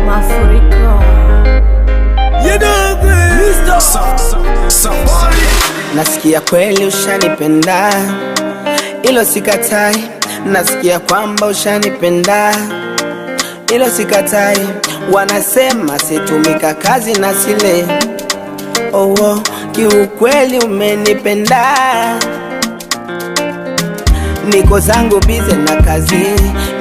Mafuriko. Nasikia kweli ushanipenda, ilo sikatai. Nasikia kwamba ushanipenda, ilo sikatai. Wanasema situmika kazi na sile. Oh, kiukweli umenipenda. Niko zangu bize na kazi,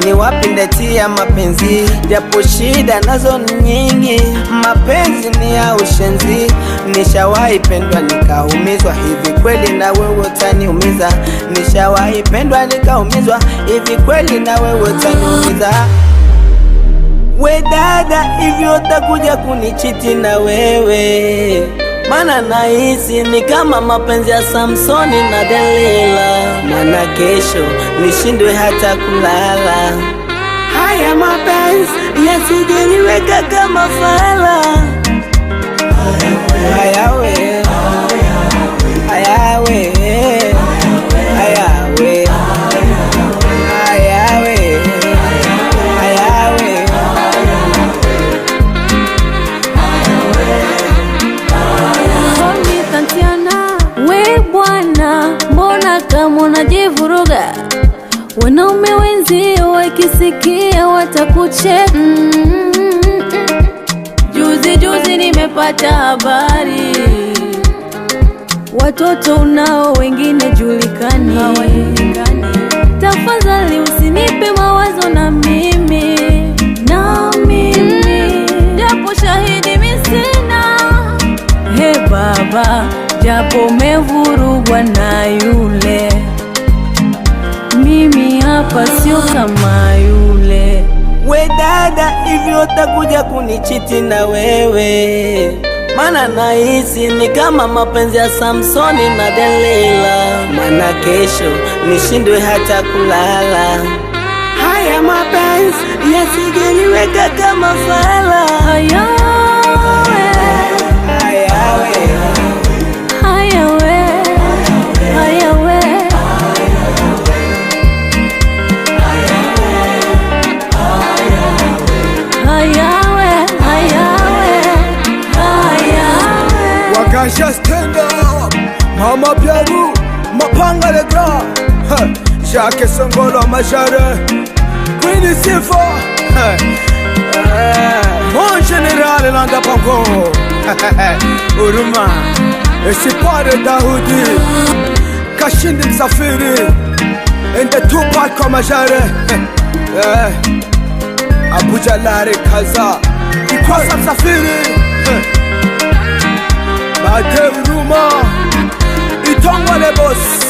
ni wapi ndetia mapenzi? Japo shida nazo ni nyingi, mapenzi ni ya ushenzi. Nishawahi pendwa nikaumizwa, hivi kweli na wewe utaniumiza? Nishawahi pendwa nikaumizwa, hivi kweli na wewe utaniumiza? We dada, hivi utakuja kunichiti na wewe? Mana nahisi ni kama mapenzi ya Samsoni na Delila, mana kesho nishindwe hata kulala. Haya mapenzi yasijeniweka kama fala. Hayawe, hayawe, hayawe, hayawe, hayawe. We bwana, mbona kama unajivuruga? Wanaume wenzio wakisikia watakucheka. Juzi nimepata habari, watoto unao wengine julikani. Tafadhali usinipe mawazo na mimi japo shahidi misina. He baba, japo mevurugwa na yule, mimi hapa sio kama yule. We dada, hivi utakuja kunichiti na wewe? Mana nahisi ni kama mapenzi ya Samsoni na Delila, mana kesho nishindwe hata kulala. Haya mapenzi yasijeniweka kama fala. Hayawe, hayawe, hayawe, hayawe, hayawe, hayawe. Wakasha stand up, Mama Piaru, Mapanga le grand, Jacques Songolo Machare, Queen Sifa, Mon général Landa Pango, Uruma, et c'est pas de Daoudi, Kashindi Msafiri, and the Tupac comme Machare, Abuja Lare Kaza, Ikwasa Msafiri, Bade Uruma, Itongo le boss.